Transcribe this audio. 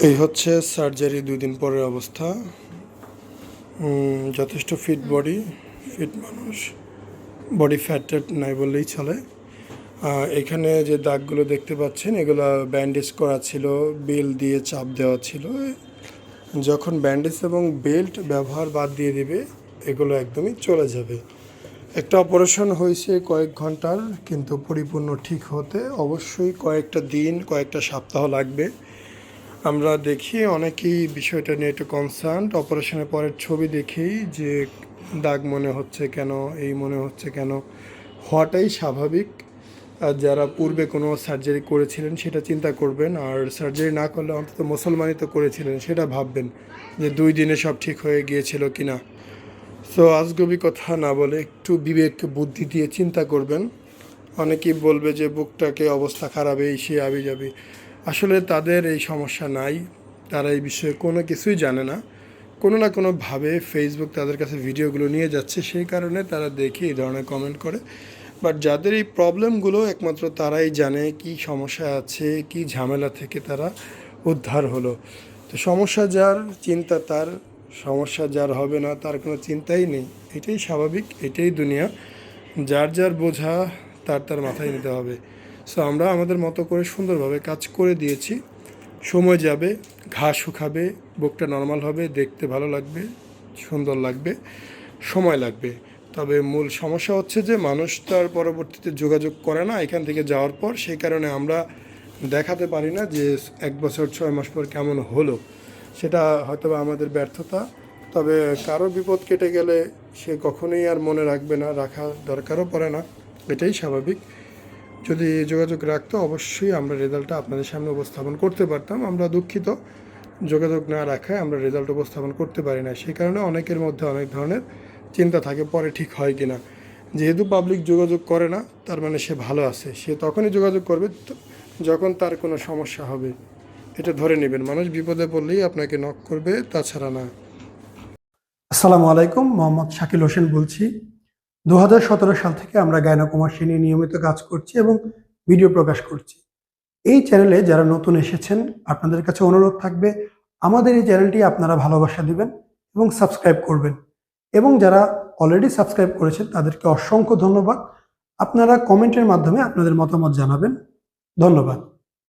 এই হচ্ছে সার্জারি ২ দিন পরের অবস্থা। যথেষ্ট ফিট বডি, ফিট মানুষ, বডি ফ্যাট নাই বললেই চলে। এখানে যে দাগগুলো দেখতে পাচ্ছেন এগুলো ব্যান্ডেজ করা ছিল, বেল্ট দিয়ে চাপ দেওয়া ছিল। যখন ব্যান্ডেজ এবং বেল্ট ব্যবহার বাদ দিয়ে দিবে এগুলো একদমই চলে যাবে। একটা অপারেশন হয়েছে কয়েক ঘন্টার, কিন্তু পরিপূর্ণ ঠিক হতে অবশ্যই কয়েকটা দিন, কয়েকটা সপ্তাহ লাগবে। আমরা দেখি অনেকেই বিষয়টা নিয়ে একটু কনসার্ন। অপারেশনের পরের ছবি দেখেই যে দাগ মনে হচ্ছে কেন, এই মনে হচ্ছে কেন, হওয়াটাই স্বাভাবিক। আর যারা পূর্বে কোনো সার্জারি করেছিলেন সেটা চিন্তা করবেন, আর সার্জারি না করলে অন্তত মুসলমানই তো করেছিলেন সেটা ভাববেন যে 2 দিনে সব ঠিক হয়ে গিয়েছিল কি না। সো আজগুবি কথা না বলে একটু বিবেক বুদ্ধি দিয়ে চিন্তা করবেন। অনেকেই বলবে যে বুকটাকে অবস্থা খারাপ, এই সে আবি যাবি। আসলে তাদের এই সমস্যা নাই, তারা এই বিষয়ে কোনো কিছুই জানে না। কোনো না কোনোভাবে ফেসবুক তাদের কাছে ভিডিওগুলো নিয়ে যাচ্ছে, সেই কারণে তারা দেখে এই ধরনের কমেন্ট করে। বাট যাদের এই প্রবলেমগুলো একমাত্র তারাই জানে কি সমস্যা আছে, কি ঝামেলা থেকে তারা উদ্ধার হলো। তো সমস্যা যার, চিন্তা তার। সমস্যা যার হবে না তার কোনো চিন্তাই নেই। এটাই স্বাভাবিক, এটাই দুনিয়া। যার যার বোঝা তার তার মাথায় নিতে হবে। সো আমরা আমাদের মতো করে সুন্দরভাবে কাজ করে দিয়েছি। সময় যাবে, ঘা শুকাবে, বুকটা নর্মাল হবে, দেখতে ভালো লাগবে, সুন্দর লাগবে, সময় লাগবে। তবে মূল সমস্যা হচ্ছে যে মানুষ তার পরবর্তীতে যোগাযোগ করে না এখান থেকে যাওয়ার পর, সেই কারণে আমরা দেখাতে পারি না যে 1 বছর 6 মাস পর কেমন হলো। সেটা হয়তো বা আমাদের ব্যর্থতা। তবে কারো বিপদ কেটে গেলে সে কখনোই আর মনে রাখবে না, রাখা দরকারও পড়ে না, এটাই স্বাভাবিক। যদি যোগাযোগ রাখতো অবশ্যই আমরা রেজাল্টটা আপনাদের সামনে উপস্থাপন করতে পারতাম। আমরা দুঃখিত, যোগাযোগ না রাখায় আমরা রেজাল্ট উপস্থাপন করতে পারি না। সেই কারণে অনেকের মধ্যে অনেক ধরনের চিন্তা থাকে পরে ঠিক হয় কি না। যেহেতু পাবলিক যোগাযোগ করে না তার মানে সে ভালো আছে, সে তখনই যোগাযোগ করবে যখন তার কোনো সমস্যা হবে। এটা ধরে নেবেন, মানুষ বিপদে পড়লেই আপনাকে নক করবে, তাছাড়া না। আসসালামু আলাইকুম, মোহাম্মদ শাকিল হোসেন বলছি। 2017 সাল থেকে আমরা গাইনোকমার্সি নিয়ে নিয়মিত কাজ করছি এবং ভিডিও প্রকাশ করছি। এই চ্যানেলে যারা নতুন এসেছেন আপনাদের কাছে অনুরোধ থাকবে আমাদের এই চ্যানেলটি আপনারা ভালোবাসা দিবেন এবং সাবস্ক্রাইব করবেন। এবং যারা অলরেডি সাবস্ক্রাইব করেছেন তাদেরকে অসংখ্য ধন্যবাদ। আপনারা কমেন্টের মাধ্যমে আপনাদের মতামত জানাবেন। ধন্যবাদ।